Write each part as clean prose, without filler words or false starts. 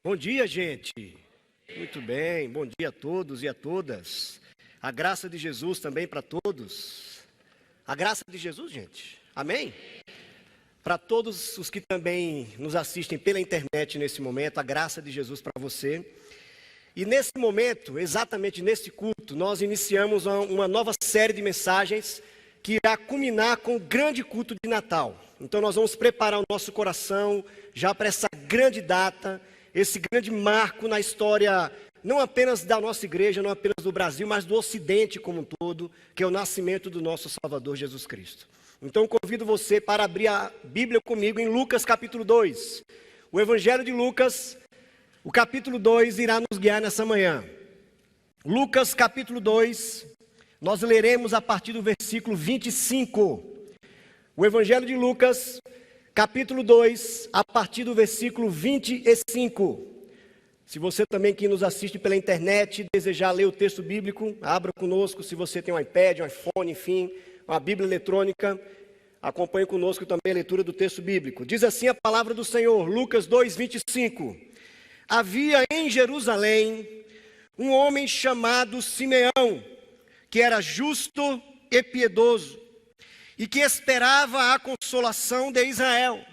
Bom dia, gente. Muito bem, bom dia a todos e a todas. A graça de Jesus também para todos. A graça de Jesus, gente. Amém? Para todos os que também nos assistem pela internet nesse momento, a graça de Jesus para você. E nesse momento, exatamente nesse culto, nós iniciamos uma nova série de mensagens que irá culminar com o grande culto de Natal. Então nós vamos preparar o nosso coração já para essa grande data, esse grande marco na história, não apenas da nossa igreja, não apenas do Brasil, mas do Ocidente como um todo, que é o nascimento do nosso Salvador Jesus Cristo. Então convido você para abrir a Bíblia comigo em Lucas capítulo 2. O Evangelho de Lucas, o capítulo 2 irá nos guiar nessa manhã. Lucas capítulo 2, nós leremos a partir do versículo 25. O Evangelho de Lucas, capítulo 2, a partir do versículo 25. Se você também que nos assiste pela internet desejar ler o texto bíblico, abra conosco. Se você tem um iPad, um iPhone, enfim, uma Bíblia eletrônica, acompanhe conosco também a leitura do texto bíblico. Diz assim a palavra do Senhor, Lucas 2, 25. Havia em Jerusalém um homem chamado Simeão, que era justo e piedoso, e que esperava a consolação de Israel.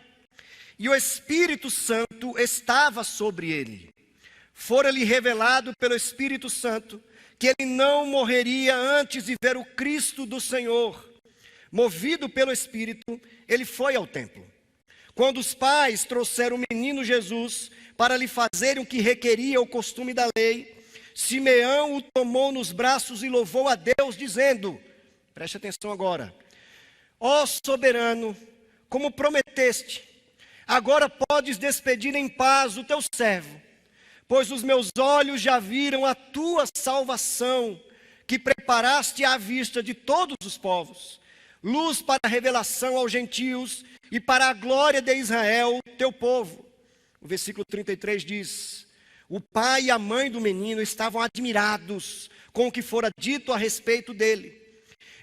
E o Espírito Santo estava sobre ele. Fora-lhe revelado pelo Espírito Santo que ele não morreria antes de ver o Cristo do Senhor. Movido pelo Espírito, ele foi ao templo. Quando os pais trouxeram o menino Jesus para lhe fazerem o que requeria o costume da lei, Simeão o tomou nos braços e louvou a Deus, dizendo, preste atenção agora, ó soberano, como prometeste, agora podes despedir em paz o teu servo, pois os meus olhos já viram a tua salvação, que preparaste à vista de todos os povos, luz para a revelação aos gentios e para a glória de Israel, teu povo. O versículo 33 diz, o pai e a mãe do menino estavam admirados com o que fora dito a respeito dele.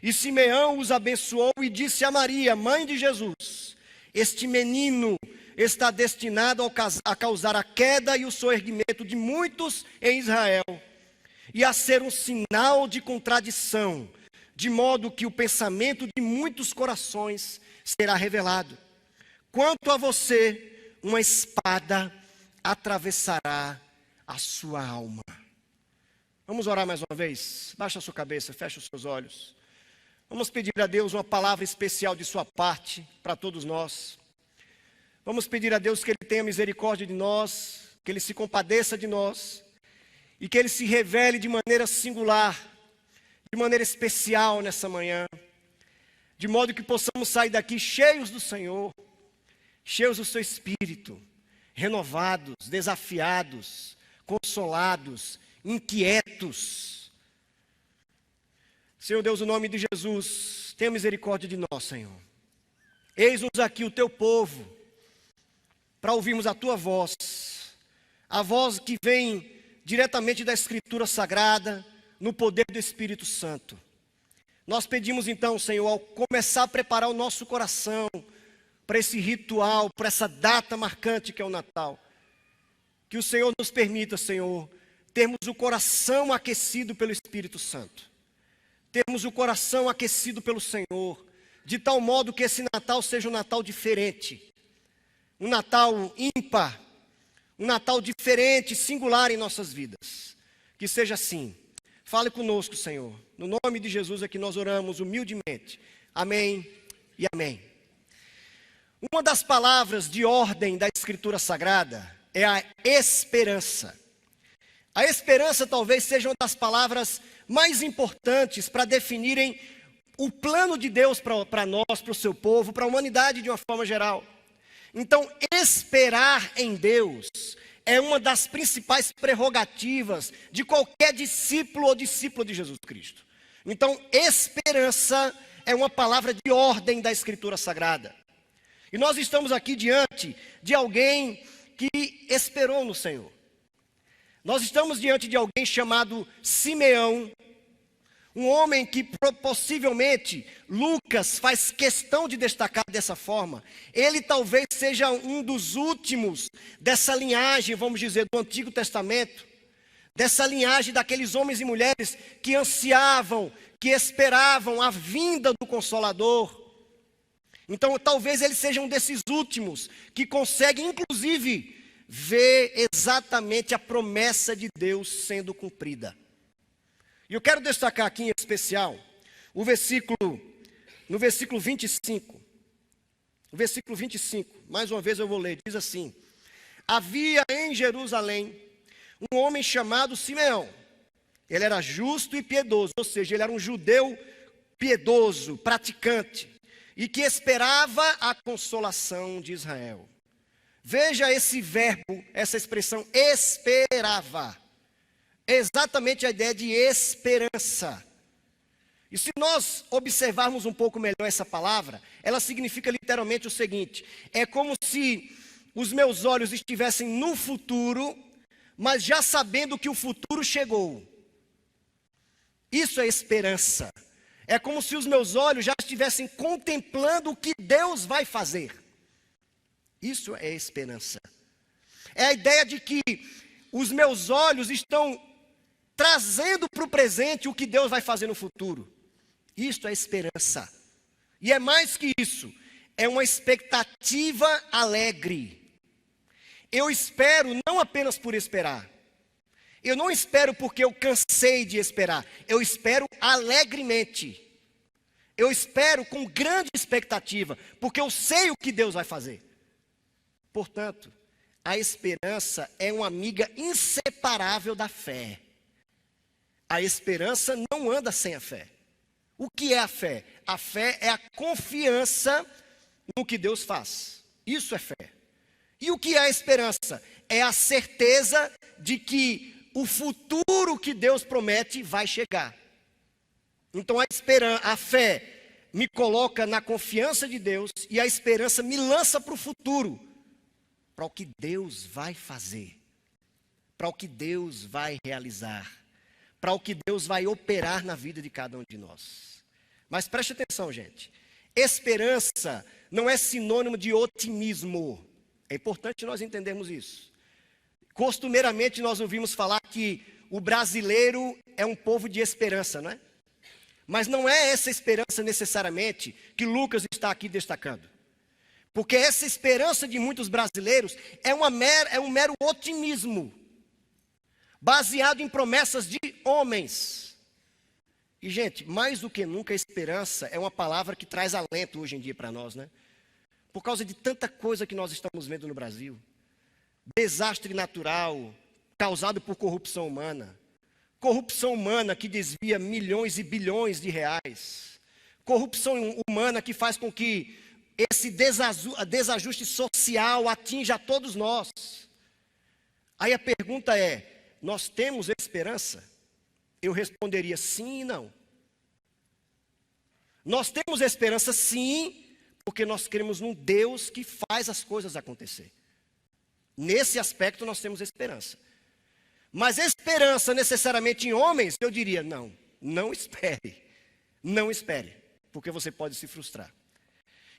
E Simeão os abençoou e disse a Maria, mãe de Jesus, este menino está destinado a causar a queda e o soerguimento de muitos em Israel, e a ser um sinal de contradição, de modo que o pensamento de muitos corações será revelado. Quanto a você, uma espada atravessará a sua alma. Vamos orar mais uma vez? Baixa a sua cabeça, fecha os seus olhos. Vamos pedir a Deus uma palavra especial de sua parte para todos nós. Vamos pedir a Deus que Ele tenha misericórdia de nós, que Ele se compadeça de nós e que Ele se revele de maneira singular, de maneira especial nessa manhã, de modo que possamos sair daqui cheios do Senhor, cheios do seu Espírito, renovados, desafiados, consolados, inquietos. Senhor Deus, no nome de Jesus, tenha misericórdia de nós, Senhor. Eis-nos aqui o teu povo, para ouvirmos a tua voz, a voz que vem diretamente da Escritura Sagrada, no poder do Espírito Santo. Nós pedimos então, Senhor, ao começar a preparar o nosso coração para esse ritual, para essa data marcante que é o Natal, que o Senhor nos permita, Senhor, termos o coração aquecido pelo Espírito Santo, termos o coração aquecido pelo Senhor, de tal modo que esse Natal seja um Natal diferente, um Natal ímpar, um Natal diferente, singular em nossas vidas. Que seja assim. Fale conosco, Senhor. No nome de Jesus é que nós oramos humildemente. Amém e amém. Uma das palavras de ordem da Escritura Sagrada é a esperança. A esperança talvez seja uma das palavras mais importantes para definirem o plano de Deus para nós, para o seu povo, para a humanidade de uma forma geral. Então, esperar em Deus é uma das principais prerrogativas de qualquer discípulo ou discípula de Jesus Cristo. Então, esperança é uma palavra de ordem da Escritura Sagrada. E nós estamos aqui diante de alguém que esperou no Senhor. Nós estamos diante de alguém chamado Simeão, Um homem que possivelmente Lucas faz questão de destacar dessa forma. Ele talvez seja um dos últimos dessa linhagem, vamos dizer, do Antigo Testamento. Dessa linhagem daqueles homens e mulheres que ansiavam, que esperavam a vinda do Consolador. Então talvez ele seja um desses últimos que consegue inclusive ver exatamente a promessa de Deus sendo cumprida. E eu quero destacar aqui em especial no versículo 25. O versículo 25, mais uma vez eu vou ler, diz assim: havia em Jerusalém um homem chamado Simeão. Ele era justo e piedoso, ou seja, ele era um judeu piedoso, praticante, e que esperava a consolação de Israel. Veja esse verbo, essa expressão, esperava. Exatamente a ideia de esperança. E se nós observarmos um pouco melhor essa palavra, ela significa literalmente o seguinte: é como se os meus olhos estivessem no futuro, mas já sabendo que o futuro chegou. Isso é esperança. É como se os meus olhos já estivessem contemplando o que Deus vai fazer. Isso é esperança. É a ideia de que os meus olhos estão trazendo para o presente o que Deus vai fazer no futuro. Isto é esperança. E é mais que isso, é uma expectativa alegre. Eu espero não apenas por esperar. Eu não espero porque eu cansei de esperar. Eu espero alegremente. Eu espero com grande expectativa, porque eu sei o que Deus vai fazer. Portanto, a esperança é uma amiga inseparável da fé. A esperança não anda sem a fé. O que é a fé? A fé é a confiança no que Deus faz. Isso é fé. E o que é a esperança? É a certeza de que o futuro que Deus promete vai chegar. Então a fé me coloca na confiança de Deus e a esperança me lança para o futuro, para o que Deus vai fazer, para o que Deus vai realizar, para o que Deus vai operar na vida de cada um de nós. Mas preste atenção, gente. Esperança não é sinônimo de otimismo. É importante nós entendermos isso. Costumeiramente nós ouvimos falar que o brasileiro é um povo de esperança, não é? Mas não é essa esperança necessariamente que Lucas está aqui destacando. Porque essa esperança de muitos brasileiros é um mero otimismo, baseado em promessas de homens. E, gente, mais do que nunca, a esperança é uma palavra que traz alento hoje em dia para nós, né? Por causa de tanta coisa que nós estamos vendo no Brasil. Desastre natural causado por corrupção humana. Corrupção humana que desvia milhões e bilhões de reais. Corrupção humana que faz com que esse desajuste social atinja a todos nós. Aí a pergunta é: nós temos esperança? Eu responderia sim e não. Nós temos esperança sim, porque nós cremos num Deus que faz as coisas acontecer. Nesse aspecto nós temos esperança. Mas esperança necessariamente em homens, eu diria não. Não espere. Não espere, porque você pode se frustrar.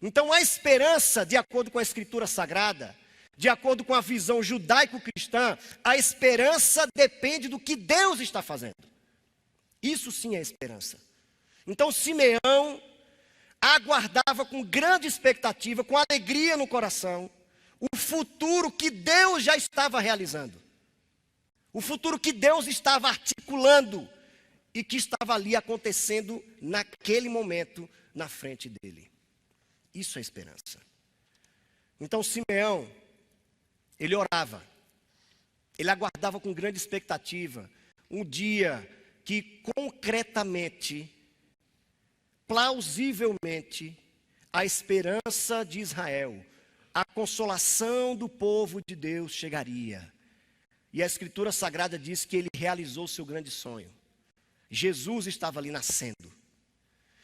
Então a esperança, de acordo com a Escritura Sagrada, de acordo com a visão judaico-cristã, a esperança depende do que Deus está fazendo. Isso sim é esperança. Então Simeão aguardava com grande expectativa, com alegria no coração, o futuro que Deus já estava realizando. O futuro que Deus estava articulando e que estava ali acontecendo naquele momento na frente dele. Isso é esperança. Então Simeão, ele orava, ele aguardava com grande expectativa um dia que concretamente, plausivelmente, a esperança de Israel, a consolação do povo de Deus chegaria. E a Escritura Sagrada diz que ele realizou seu grande sonho. Jesus estava ali nascendo.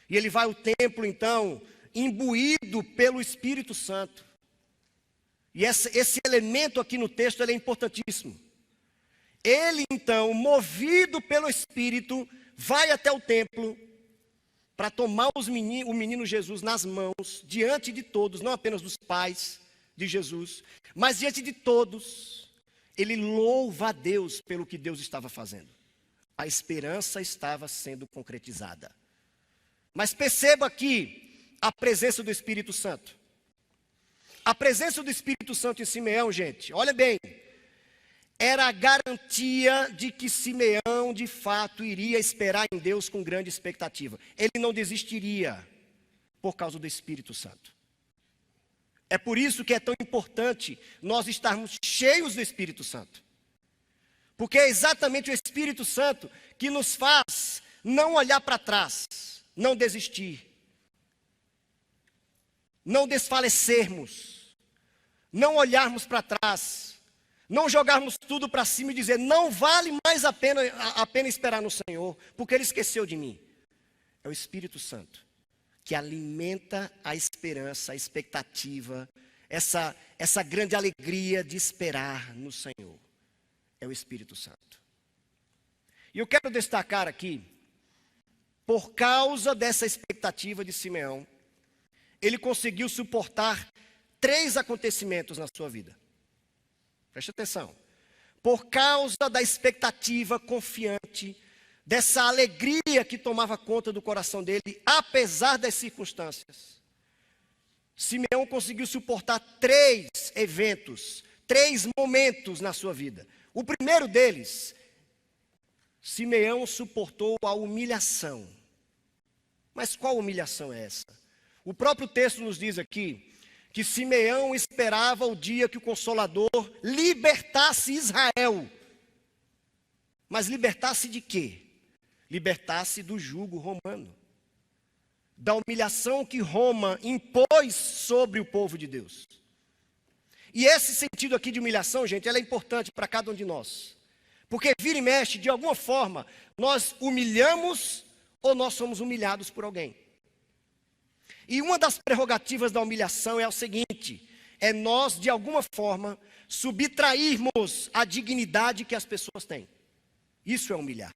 E ele vai ao templo, então, imbuído pelo Espírito Santo. E esse elemento aqui no texto ele é importantíssimo. Ele, então, movido pelo Espírito, vai até o templo para tomar o menino Jesus nas mãos, diante de todos, não apenas dos pais de Jesus, mas diante de todos. Ele louva a Deus pelo que Deus estava fazendo. A esperança estava sendo concretizada. Mas perceba aqui a presença do Espírito Santo. A presença do Espírito Santo em Simeão, gente, olha bem, era a garantia de que Simeão, de fato, iria esperar em Deus com grande expectativa. Ele não desistiria por causa do Espírito Santo. É por isso que é tão importante nós estarmos cheios do Espírito Santo. Porque é exatamente o Espírito Santo que nos faz não olhar para trás, não desistir, não desfalecermos, não olharmos para trás, não jogarmos tudo para cima e dizer, não vale mais a pena esperar no Senhor, porque Ele esqueceu de mim. É o Espírito Santo que alimenta a esperança, a expectativa, essa grande alegria de esperar no Senhor. É o Espírito Santo. E eu quero destacar aqui, por causa dessa expectativa de Simeão, ele conseguiu suportar 3 acontecimentos na sua vida. Preste atenção. Por causa da expectativa confiante, dessa alegria que tomava conta do coração dele, apesar das circunstâncias, Simeão conseguiu suportar 3 eventos, 3 momentos na sua vida. O primeiro deles, Simeão suportou a humilhação. Mas qual humilhação é essa? O próprio texto nos diz aqui que Simeão esperava o dia que o Consolador libertasse Israel. Mas libertasse de quê? Libertasse do jugo romano, da humilhação que Roma impôs sobre o povo de Deus. E esse sentido aqui de humilhação, gente, ela é importante para cada um de nós. Porque vira e mexe, de alguma forma, nós humilhamos ou nós somos humilhados por alguém. E uma das prerrogativas da humilhação é o seguinte, é nós, de alguma forma, subtrairmos a dignidade que as pessoas têm. Isso é humilhar.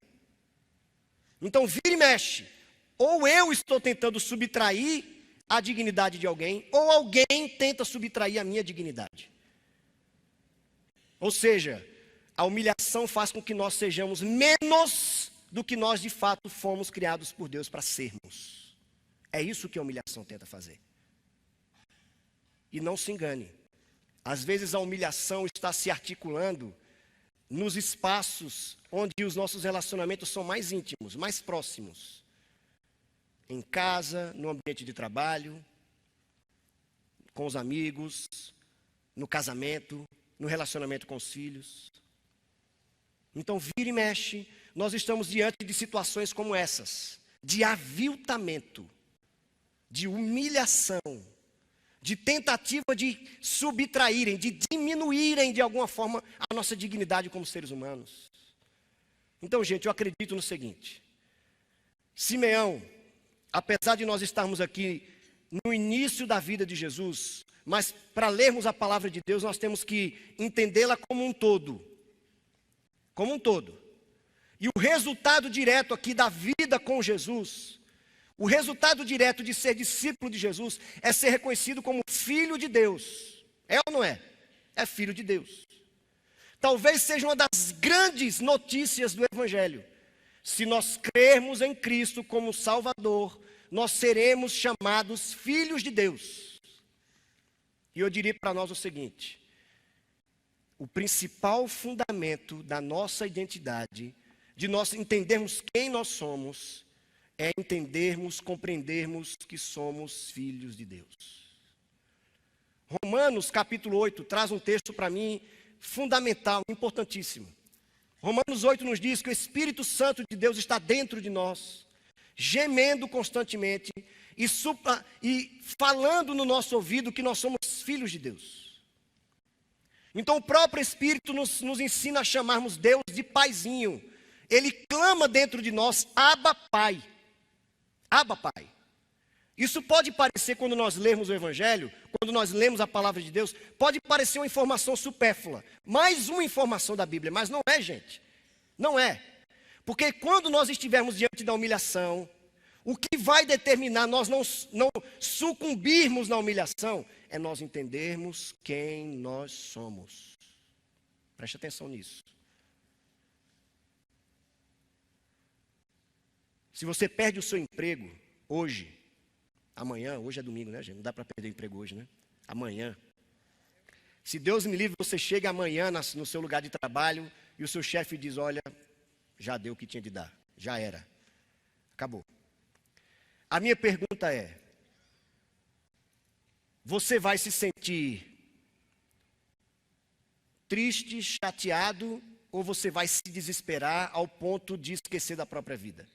Então, vira e mexe, ou eu estou tentando subtrair a dignidade de alguém, ou alguém tenta subtrair a minha dignidade. Ou seja, a humilhação faz com que nós sejamos menos do que nós de fato fomos criados por Deus para sermos. É isso que a humilhação tenta fazer. E não se engane, às vezes a humilhação está se articulando nos espaços onde os nossos relacionamentos são mais íntimos, mais próximos. Em casa, no ambiente de trabalho, com os amigos, no casamento, no relacionamento com os filhos. Então, vira e mexe, nós estamos diante de situações como essas, de aviltamento, de humilhação, de tentativa de subtraírem, de diminuírem de alguma forma a nossa dignidade como seres humanos. Então, gente, eu acredito no seguinte: Simeão, apesar de nós estarmos aqui no início da vida de Jesus, mas para lermos a palavra de Deus, nós temos que entendê-la como um todo. Como um todo. E o resultado direto aqui da vida com Jesus, o resultado direto de ser discípulo de Jesus é ser reconhecido como filho de Deus. É ou não é? É filho de Deus. Talvez seja uma das grandes notícias do Evangelho. Se nós crermos em Cristo como Salvador, nós seremos chamados filhos de Deus. E eu diria para nós o seguinte: o principal fundamento da nossa identidade, de nós entendermos quem nós somos, é entendermos, compreendermos que somos filhos de Deus. Romanos capítulo 8 traz um texto para mim fundamental, importantíssimo. Romanos 8 nos diz que o Espírito Santo de Deus está dentro de nós, gemendo constantemente e falando no nosso ouvido que nós somos filhos de Deus. Então o próprio Espírito nos ensina a chamarmos Deus de paizinho. Ele clama dentro de nós, Abba Pai. Abba Pai. Isso pode parecer, quando nós lermos o Evangelho, quando nós lemos a palavra de Deus, pode parecer uma informação supérflua. Mais uma informação da Bíblia, mas não é, gente. Não é. Porque quando nós estivermos diante da humilhação, o que vai determinar nós não sucumbirmos na humilhação é nós entendermos quem nós somos. Preste atenção nisso. Se você perde o seu emprego hoje, amanhã, hoje é domingo, né, gente? Não dá para perder o emprego hoje, né? Amanhã. Se Deus me livre, você chega amanhã no seu lugar de trabalho e o seu chefe diz, olha, já deu o que tinha de dar, já era, acabou. A minha pergunta é, você vai se sentir triste, chateado, ou você vai se desesperar ao ponto de esquecer da própria vida?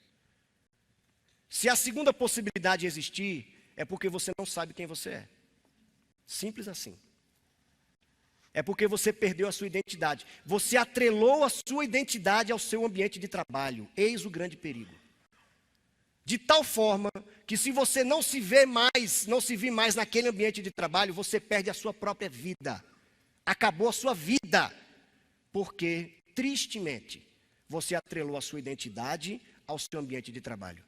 Se a segunda possibilidade existir, é porque você não sabe quem você é. Simples assim. É porque você perdeu a sua identidade. Você atrelou a sua identidade ao seu ambiente de trabalho. Eis o grande perigo. De tal forma que se você não se vê mais naquele ambiente de trabalho, você perde a sua própria vida. Acabou a sua vida. Porque, tristemente, você atrelou a sua identidade ao seu ambiente de trabalho.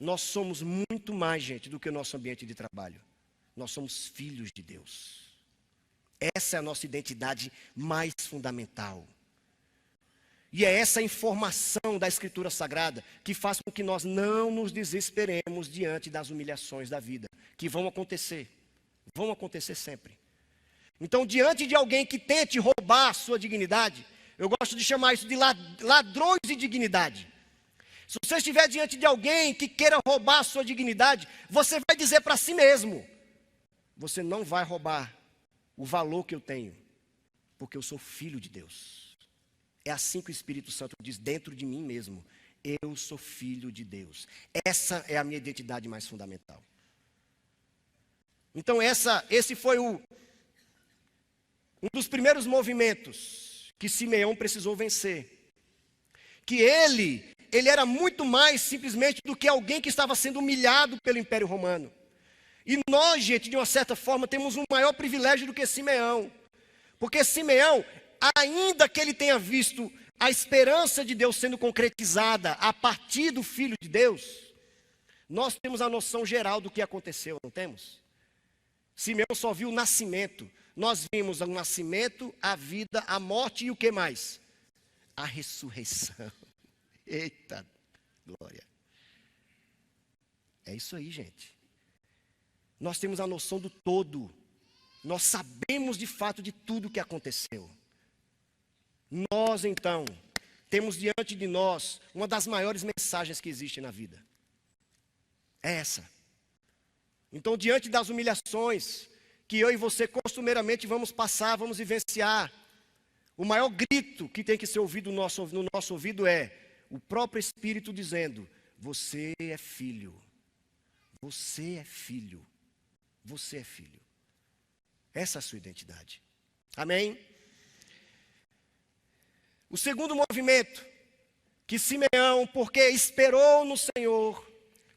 Nós somos muito mais, gente, do que o nosso ambiente de trabalho. Nós somos filhos de Deus. Essa é a nossa identidade mais fundamental. E é essa informação da Escritura Sagrada que faz com que nós não nos desesperemos diante das humilhações da vida, que vão acontecer sempre. Então, diante de alguém que tente roubar a sua dignidade, eu gosto de chamar isso de ladrões de dignidade. Se você estiver diante de alguém que queira roubar a sua dignidade, você vai dizer para si mesmo, você não vai roubar o valor que eu tenho, porque eu sou filho de Deus. É assim que o Espírito Santo diz dentro de mim mesmo, eu sou filho de Deus. Essa é a minha identidade mais fundamental. Então esse foi um dos primeiros movimentos que Simeão precisou vencer. Que ele era muito mais simplesmente do que alguém que estava sendo humilhado pelo Império Romano. E nós, gente, de uma certa forma, temos um maior privilégio do que Simeão. Porque Simeão, ainda que ele tenha visto a esperança de Deus sendo concretizada a partir do Filho de Deus, nós temos a noção geral do que aconteceu, não temos? Simeão só viu o nascimento. Nós vimos o nascimento, a vida, a morte e o que mais? A ressurreição. Eita, glória. É isso aí, gente. Nós temos a noção do todo. Nós sabemos de fato de tudo o que aconteceu. Nós, então, temos diante de nós uma das maiores mensagens que existe na vida. É essa. Então, diante das humilhações que eu e você costumeiramente vamos passar, vamos vivenciar, o maior grito que tem que ser ouvido no nosso ouvido é o próprio Espírito dizendo, você é filho, você é filho, você é filho. Essa é a sua identidade. Amém? O segundo movimento, que Simeão, porque esperou no Senhor,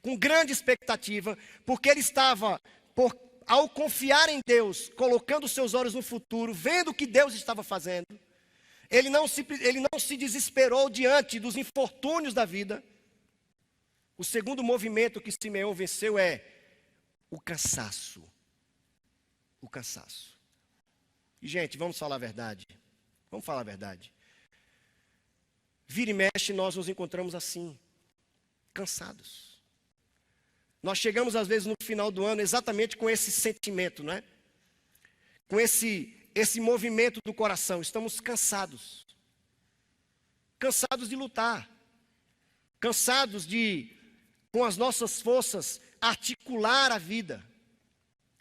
com grande expectativa, porque ele estava, ao confiar em Deus, colocando seus olhos no futuro, vendo o que Deus estava fazendo, ele não se desesperou diante dos infortúnios da vida. O segundo movimento que Simeão venceu é o cansaço. O cansaço. E, gente, vamos falar a verdade. Vamos falar a verdade. Vira e mexe, nós nos encontramos assim, cansados. Nós chegamos, às vezes, no final do ano, exatamente com esse sentimento, não é? Com esse movimento do coração. Estamos cansados. Cansados de lutar. Cansados de, com as nossas forças, articular a vida.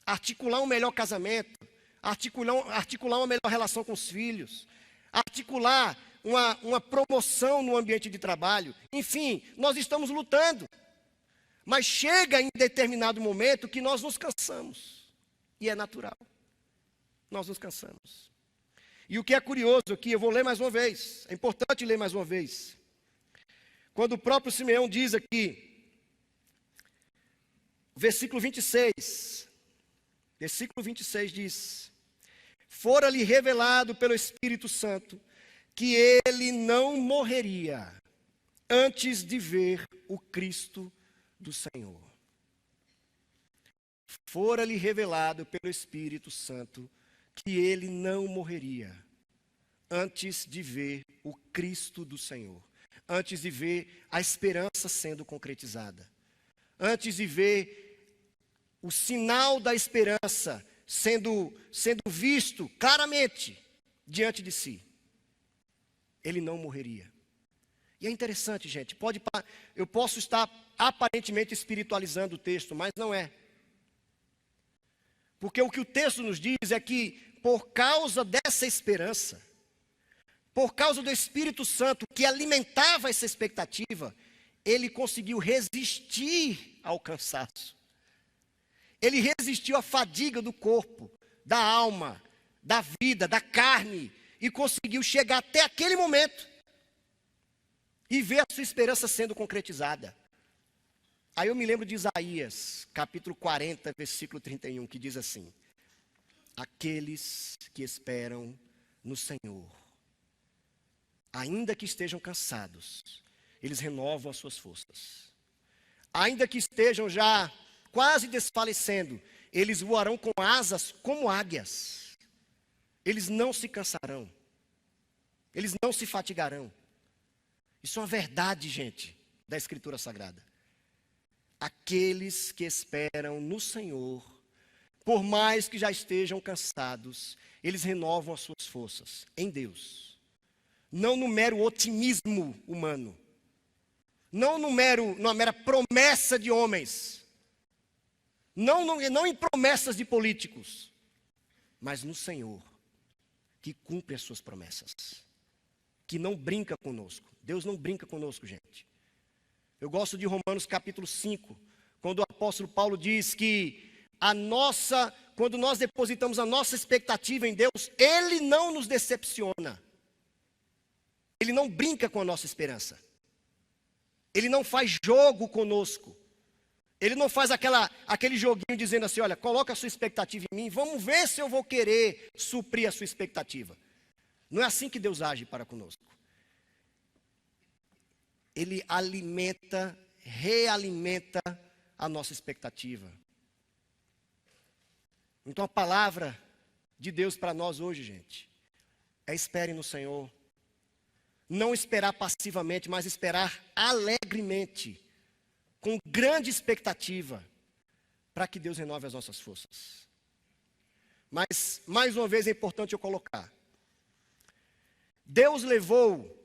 Articular um melhor casamento. Articular uma melhor relação com os filhos. Articular uma promoção no ambiente de trabalho. Enfim, nós estamos lutando. Mas chega em determinado momento que nós nos cansamos. E é natural. Nós nos cansamos. E o que é curioso aqui, eu vou ler mais uma vez. É importante ler mais uma vez. Quando o próprio Simeão diz aqui, versículo 26. Versículo 26 diz: fora-lhe revelado pelo Espírito Santo que ele não morreria antes de ver o Cristo do Senhor. Fora-lhe revelado pelo Espírito Santo que ele não morreria antes de ver o Cristo do Senhor, antes de ver a esperança sendo concretizada, antes de ver o sinal da esperança sendo visto claramente diante de si. Ele não morreria. E é interessante, gente, eu posso estar aparentemente espiritualizando o texto, mas não é. Porque o que o texto nos diz é que, por causa dessa esperança, por causa do Espírito Santo que alimentava essa expectativa, ele conseguiu resistir ao cansaço. Ele resistiu à fadiga do corpo, da alma, da vida, da carne, e conseguiu chegar até aquele momento e ver a sua esperança sendo concretizada. Aí eu me lembro de Isaías, capítulo 40, versículo 31, que diz assim: aqueles que esperam no Senhor, ainda que estejam cansados, eles renovam as suas forças. Ainda que estejam já quase desfalecendo, eles voarão com asas como águias. Eles não se cansarão. Eles não se fatigarão. Isso é uma verdade, gente, da Escritura Sagrada. Aqueles que esperam no Senhor, por mais que já estejam cansados, eles renovam as suas forças em Deus. Não no mero otimismo humano. Não numa mera promessa de homens. Não em promessas de políticos. Mas no Senhor, que cumpre as suas promessas. Que não brinca conosco. Deus não brinca conosco, gente. Eu gosto de Romanos capítulo 5, quando o apóstolo Paulo diz que quando nós depositamos a nossa expectativa em Deus, Ele não nos decepciona. Ele não brinca com a nossa esperança. Ele não faz jogo conosco. Ele não faz aquele joguinho dizendo assim: olha, coloca a sua expectativa em mim, vamos ver se eu vou querer suprir a sua expectativa. Não é assim que Deus age para conosco. Ele alimenta, realimenta a nossa expectativa. Então a palavra de Deus para nós hoje, gente, é espere no Senhor. Não esperar passivamente, mas esperar alegremente, com grande expectativa, para que Deus renove as nossas forças. Mas, mais uma vez, é importante eu colocar. Deus levou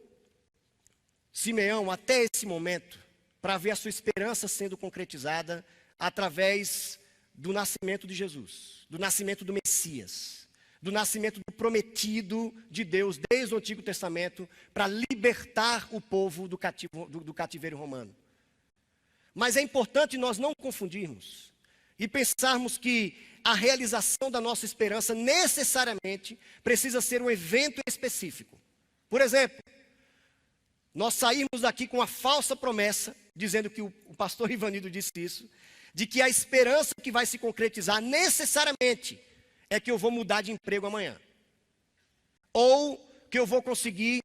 Simeão até esse momento para ver a sua esperança sendo concretizada através do nascimento de Jesus, do nascimento do Messias, do nascimento do prometido de Deus desde o Antigo Testamento para libertar o povo do cativeiro romano. Mas é importante nós não confundirmos e pensarmos que a realização da nossa esperança necessariamente precisa ser um evento específico. Por exemplo, nós saímos daqui com a falsa promessa, dizendo que o pastor Ivanildo disse isso, de que a esperança que vai se concretizar necessariamente é que eu vou mudar de emprego amanhã. Ou que eu vou conseguir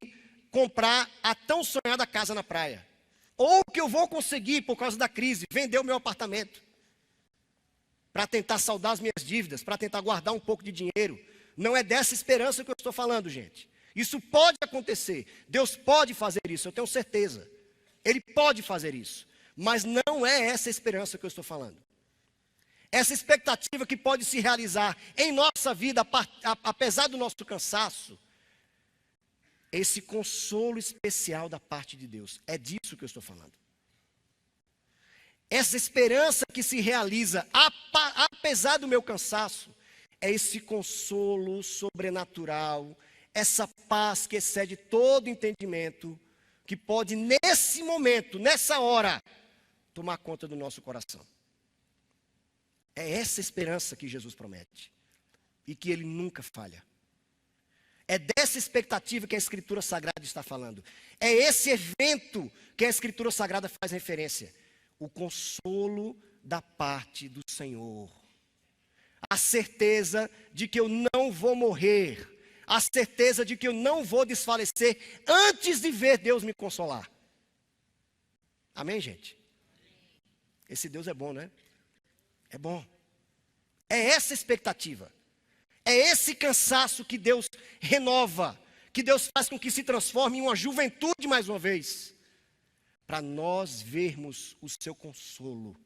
comprar a tão sonhada casa na praia. Ou que eu vou conseguir, por causa da crise, vender o meu apartamento. Para tentar saldar as minhas dívidas, para tentar guardar um pouco de dinheiro. Não é dessa esperança que eu estou falando, gente. Isso pode acontecer. Deus pode fazer isso, eu tenho certeza. Ele pode fazer isso. Mas não é essa esperança que eu estou falando. Essa expectativa que pode se realizar em nossa vida, apesar do nosso cansaço, esse consolo especial da parte de Deus. É disso que eu estou falando. Essa esperança que se realiza, apesar do meu cansaço, é esse consolo sobrenatural, essa paz que excede todo entendimento, que pode nesse momento, nessa hora, tomar conta do nosso coração. É essa esperança que Jesus promete e que Ele nunca falha. É dessa expectativa que a Escritura Sagrada está falando. É esse evento que a Escritura Sagrada faz referência. O consolo da parte do Senhor. A certeza de que eu não vou morrer a certeza de que eu não vou desfalecer antes de ver Deus me consolar. Amém, gente? Esse Deus é bom, né? É bom. É essa expectativa. É esse cansaço que Deus renova, que Deus faz com que se transforme em uma juventude mais uma vez, para nós vermos o seu consolo,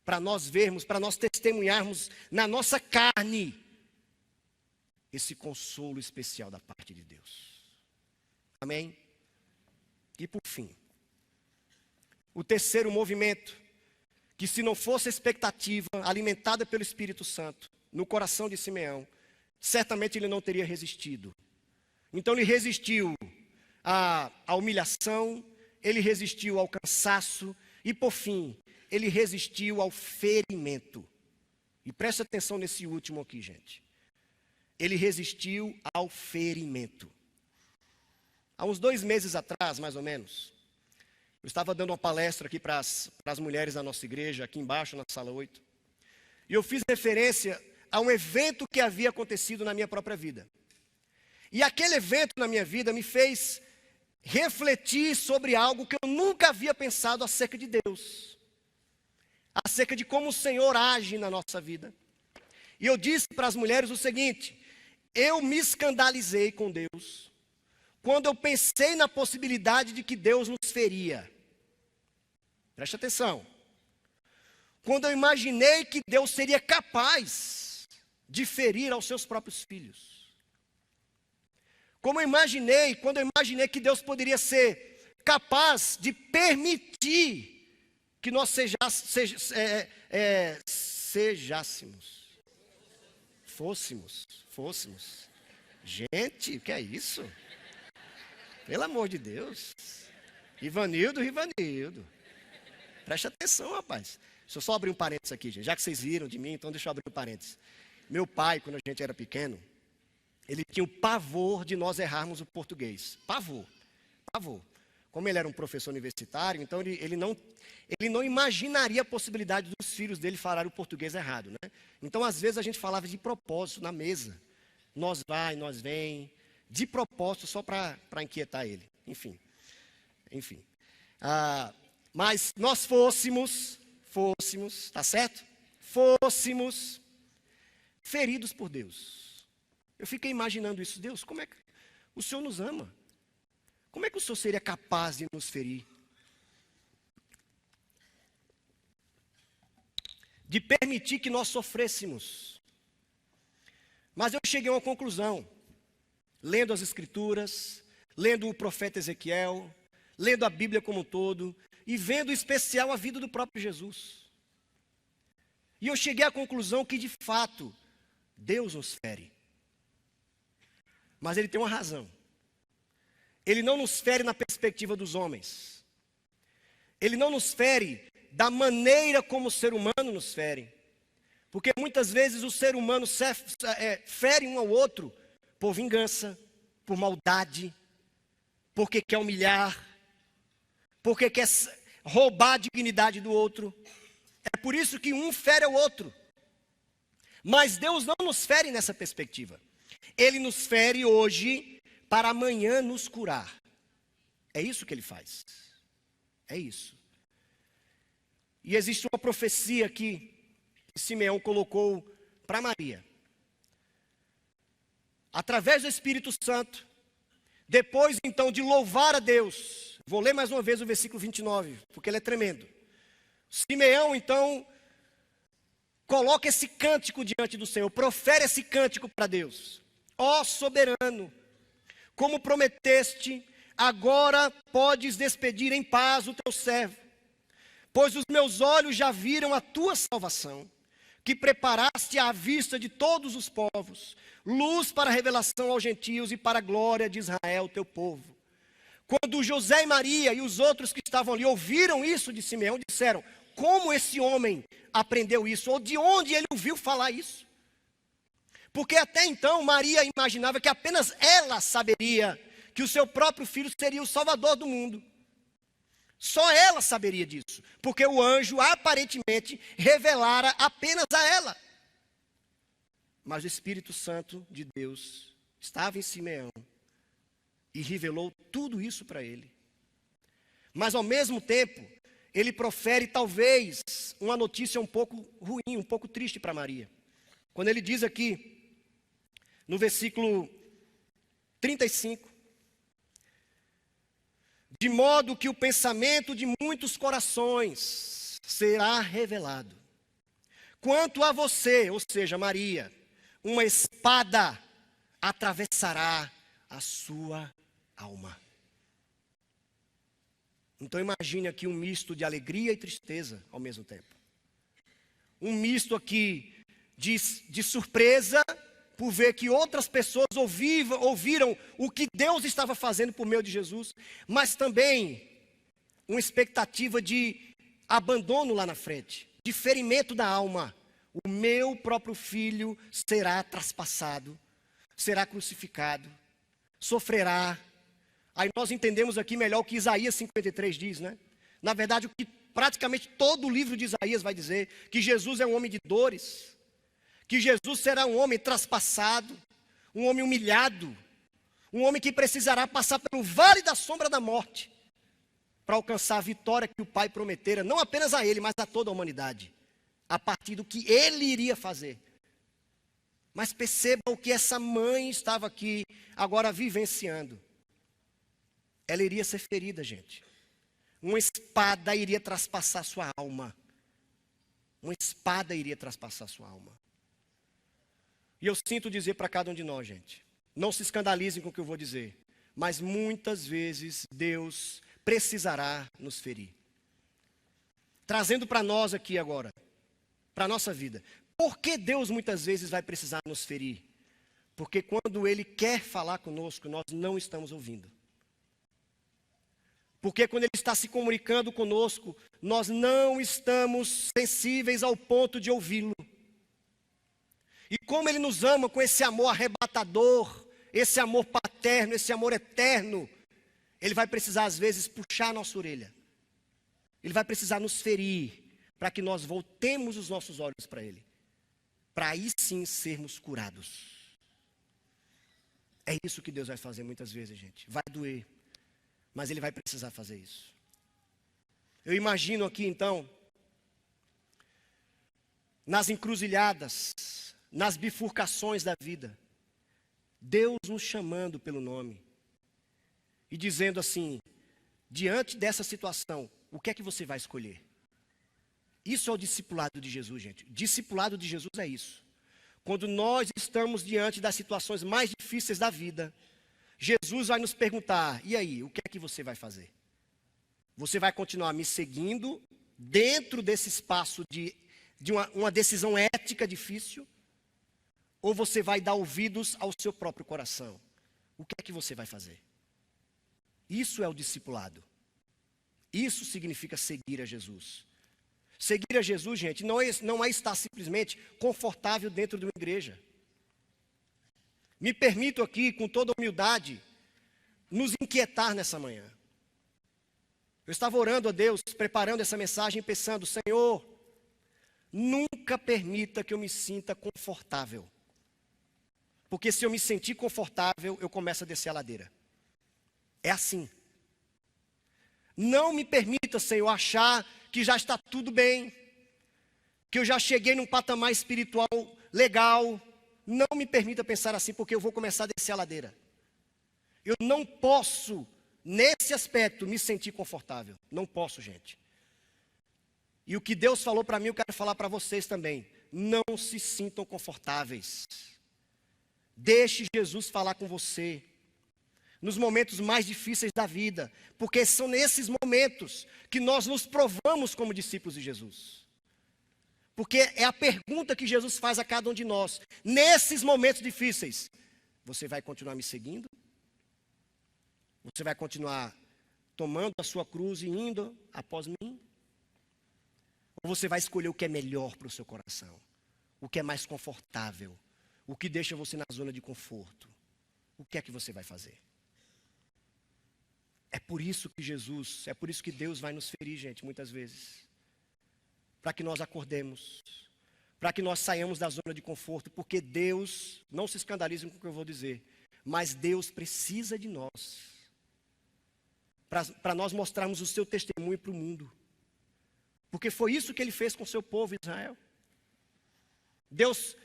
para nós vermos, para nós testemunharmos na nossa carne esse consolo especial da parte de Deus. Amém? E por fim, o terceiro movimento, que se não fosse a expectativa alimentada pelo Espírito Santo no coração de Simeão, certamente ele não teria resistido. Então ele resistiu à humilhação, ele resistiu ao cansaço e por fim, ele resistiu ao ferimento. E preste atenção nesse último aqui, gente. Ele resistiu ao ferimento. Há uns 2 meses atrás, mais ou menos, eu estava dando uma palestra aqui para as mulheres da nossa igreja, aqui embaixo na sala 8. E eu fiz referência a um evento que havia acontecido na minha própria vida. E aquele evento na minha vida me fez refletir sobre algo que eu nunca havia pensado acerca de Deus. Acerca de como o Senhor age na nossa vida. E eu disse para as mulheres o seguinte: eu me escandalizei com Deus quando eu pensei na possibilidade de que Deus nos feria. Preste atenção. Quando eu imaginei que Deus seria capaz de ferir aos seus próprios filhos. Quando eu imaginei que Deus poderia ser capaz de permitir que nós fôssemos. Gente, o que é isso? Pelo amor de Deus. Rivanildo. Preste atenção, rapaz. Deixa eu só abrir um parênteses aqui, gente. Já que vocês viram de mim, então deixa eu abrir um parênteses. Meu pai, quando a gente era pequeno, ele tinha o pavor de nós errarmos o português. Pavor. Como ele era um professor universitário, então ele não imaginaria a possibilidade dos filhos dele falarem o português errado, né? Então, às vezes, a gente falava de propósito na mesa. Nós vai, nós vem, de propósito, só para inquietar ele. Enfim. Mas nós fôssemos, tá certo? Fôssemos feridos por Deus. Eu fiquei imaginando isso. Deus, como é que o Senhor nos ama? Como é que o Senhor seria capaz de nos ferir? De permitir que nós sofrêssemos. Mas eu cheguei a uma conclusão, lendo as Escrituras, lendo o profeta Ezequiel, lendo a Bíblia como um todo, e vendo em especial a vida do próprio Jesus. E eu cheguei à conclusão que, de fato, Deus nos fere. Mas Ele tem uma razão. Ele não nos fere na perspectiva dos homens. Ele não nos fere da maneira como o ser humano nos fere. Porque muitas vezes o ser humano fere um ao outro por vingança, por maldade, porque quer humilhar, porque quer roubar a dignidade do outro. É por isso que um fere ao outro. Mas Deus não nos fere nessa perspectiva. Ele nos fere hoje para amanhã nos curar. É isso que Ele faz. É isso. E existe uma profecia que Simeão colocou para Maria. Através do Espírito Santo, depois então de louvar a Deus, vou ler mais uma vez o versículo 29, porque ele é tremendo. Simeão então coloca esse cântico diante do Senhor, profere esse cântico para Deus. Ó soberano, como prometeste, agora podes despedir em paz o teu servo, pois os meus olhos já viram a tua salvação, que preparaste à vista de todos os povos, luz para a revelação aos gentios e para a glória de Israel, teu povo. Quando José e Maria e os outros que estavam ali ouviram isso de Simeão, disseram: como esse homem aprendeu isso? Ou de onde ele ouviu falar isso? Porque até então Maria imaginava que apenas ela saberia que o seu próprio filho seria o salvador do mundo. Só ela saberia disso, porque o anjo aparentemente revelara apenas a ela. Mas o Espírito Santo de Deus estava em Simeão e revelou tudo isso para ele. Mas ao mesmo tempo, ele profere talvez uma notícia um pouco ruim, um pouco triste para Maria. Quando ele diz aqui, no versículo 35, de modo que o pensamento de muitos corações será revelado. Quanto a você, ou seja, Maria, uma espada atravessará a sua alma. Então imagine aqui um misto de alegria e tristeza ao mesmo tempo. Um misto aqui de surpresa por ver que outras pessoas ouviram o que Deus estava fazendo por meio de Jesus, mas também uma expectativa de abandono lá na frente, de ferimento da alma. O meu próprio filho será traspassado, será crucificado, sofrerá. Aí nós entendemos aqui melhor o que Isaías 53 diz, né? Na verdade, o que praticamente todo o livro de Isaías vai dizer, que Jesus é um homem de dores, que Jesus será um homem traspassado, um homem humilhado, um homem que precisará passar pelo vale da sombra da morte, para alcançar a vitória que o Pai prometera, não apenas a ele, mas a toda a humanidade, a partir do que ele iria fazer. Mas perceba o que essa mãe estava aqui agora vivenciando. Ela iria ser ferida, gente. Uma espada iria traspassar sua alma. Uma espada iria traspassar sua alma. E eu sinto dizer para cada um de nós, gente, não se escandalizem com o que eu vou dizer, mas muitas vezes Deus precisará nos ferir. Trazendo para nós aqui agora, para a nossa vida. Por que Deus muitas vezes vai precisar nos ferir? Porque quando Ele quer falar conosco, nós não estamos ouvindo. Porque quando Ele está se comunicando conosco, nós não estamos sensíveis ao ponto de ouvi-lo. E como Ele nos ama com esse amor arrebatador, esse amor paterno, esse amor eterno, Ele vai precisar às vezes puxar a nossa orelha. Ele vai precisar nos ferir, para que nós voltemos os nossos olhos para Ele. Para aí sim sermos curados. É isso que Deus vai fazer muitas vezes, gente. Vai doer, mas Ele vai precisar fazer isso. Eu imagino aqui então, nas encruzilhadas, nas bifurcações da vida, Deus nos chamando pelo nome e dizendo assim, diante dessa situação, o que é que você vai escolher? Isso é o discipulado de Jesus, gente. Discipulado de Jesus é isso. Quando nós estamos diante das situações mais difíceis da vida, Jesus vai nos perguntar, e aí, o que é que você vai fazer? Você vai continuar me seguindo dentro desse espaço de uma decisão ética difícil? Ou você vai dar ouvidos ao seu próprio coração? O que é que você vai fazer? Isso é o discipulado. Isso significa seguir a Jesus. Seguir a Jesus, gente, não é estar simplesmente confortável dentro de uma igreja. Me permito aqui, com toda humildade, nos inquietar nessa manhã. Eu estava orando a Deus, preparando essa mensagem, pensando, Senhor, nunca permita que eu me sinta confortável. Porque se eu me sentir confortável, eu começo a descer a ladeira. É assim. Não me permita, Senhor, achar que já está tudo bem, que eu já cheguei num patamar espiritual legal. Não me permita pensar assim, porque eu vou começar a descer a ladeira. Eu não posso, nesse aspecto, me sentir confortável. Não posso, gente. E o que Deus falou para mim, eu quero falar para vocês também. Não se sintam confortáveis. Deixe Jesus falar com você nos momentos mais difíceis da vida, porque são nesses momentos que nós nos provamos como discípulos de Jesus. Porque é a pergunta que Jesus faz a cada um de nós. Nesses momentos difíceis, você vai continuar me seguindo? Você vai continuar tomando a sua cruz e indo após mim? Ou você vai escolher o que é melhor para o seu coração? O que é mais confortável? O que deixa você na zona de conforto? O que é que você vai fazer? É por isso que Deus vai nos ferir, gente, muitas vezes. Para que nós acordemos, para que nós saiamos da zona de conforto, porque Deus, não se escandalize com o que eu vou dizer, Mas Deus precisa de nós, para nós mostrarmos o seu testemunho para o mundo. Porque foi isso que ele fez com o seu povo Israel. Deus,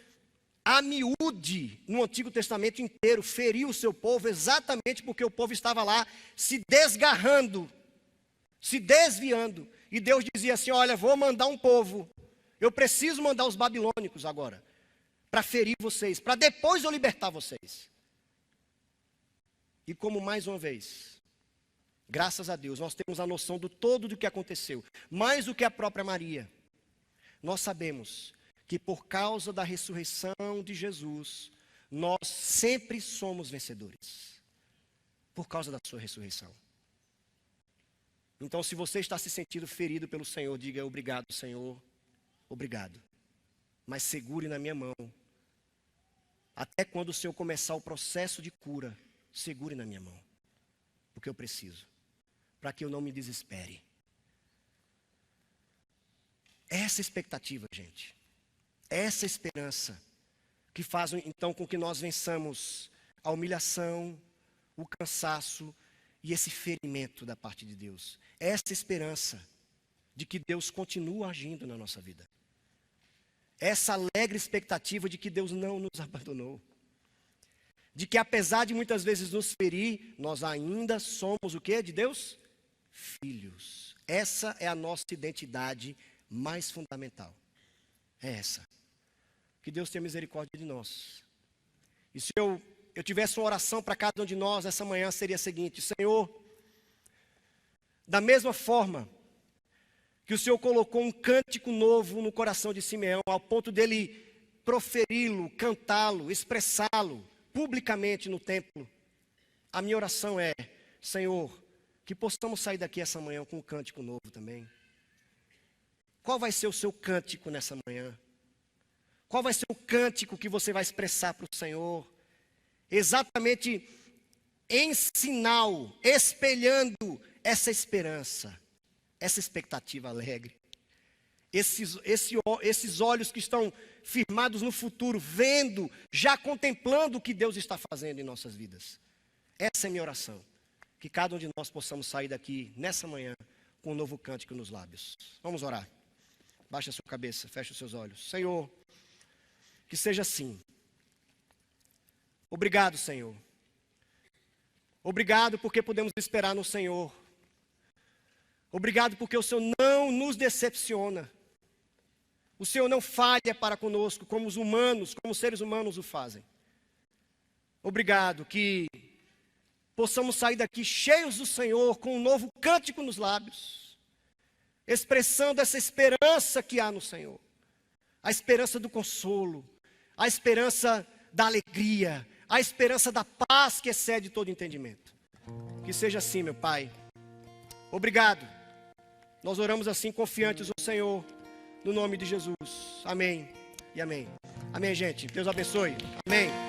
a miúde, no Antigo Testamento inteiro, feriu o seu povo exatamente porque o povo estava lá se desgarrando, se desviando. E Deus dizia assim: olha, vou mandar um povo, eu preciso mandar os babilônicos agora, para ferir vocês, para depois eu libertar vocês. E como mais uma vez, graças a Deus, nós temos a noção do todo do que aconteceu, mais do que a própria Maria. Nós sabemos que por causa da ressurreição de Jesus, nós sempre somos vencedores, por causa da sua ressurreição. Então, se você está se sentindo ferido pelo Senhor, diga: obrigado, Senhor, obrigado, mas segure na minha mão, até quando o Senhor começar o processo de cura, segure na minha mão, porque eu preciso, para que eu não me desespere. Essa expectativa, gente, essa esperança que faz então com que nós vençamos a humilhação, o cansaço e esse ferimento da parte de Deus. Essa esperança de que Deus continua agindo na nossa vida. Essa alegre expectativa de que Deus não nos abandonou. De que apesar de muitas vezes nos ferir, nós ainda somos o quê de Deus? Filhos. Essa é a nossa identidade mais fundamental. É essa. Que Deus tenha misericórdia de nós. E se eu tivesse uma oração para cada um de nós essa manhã, seria a seguinte: Senhor, da mesma forma que o Senhor colocou um cântico novo no coração de Simeão, ao ponto dele proferi-lo, cantá-lo, expressá-lo publicamente no templo, a minha oração é: Senhor, que possamos sair daqui essa manhã com um cântico novo também. Qual vai ser o seu cântico nessa manhã? Qual vai ser o cântico que você vai expressar para o Senhor? Exatamente em sinal, espelhando essa esperança, essa expectativa alegre. Esses olhos que estão firmados no futuro, vendo, já contemplando o que Deus está fazendo em nossas vidas. Essa é a minha oração. Que cada um de nós possamos sair daqui nessa manhã com um novo cântico nos lábios. Vamos orar. Baixe a sua cabeça, feche os seus olhos. Senhor, que seja assim. Obrigado, Senhor. Obrigado porque podemos esperar no Senhor. Obrigado porque o Senhor não nos decepciona. O Senhor não falha para conosco, como os humanos, como os seres humanos o fazem. Obrigado que possamos sair daqui cheios do Senhor, com um novo cântico nos lábios, expressando essa esperança que há no Senhor. A esperança do consolo, a esperança da alegria, a esperança da paz que excede todo entendimento. Que seja assim, meu Pai. Obrigado. Nós oramos assim confiantes no Senhor, no nome de Jesus. Amém e amém. Amém, gente. Deus abençoe. Amém.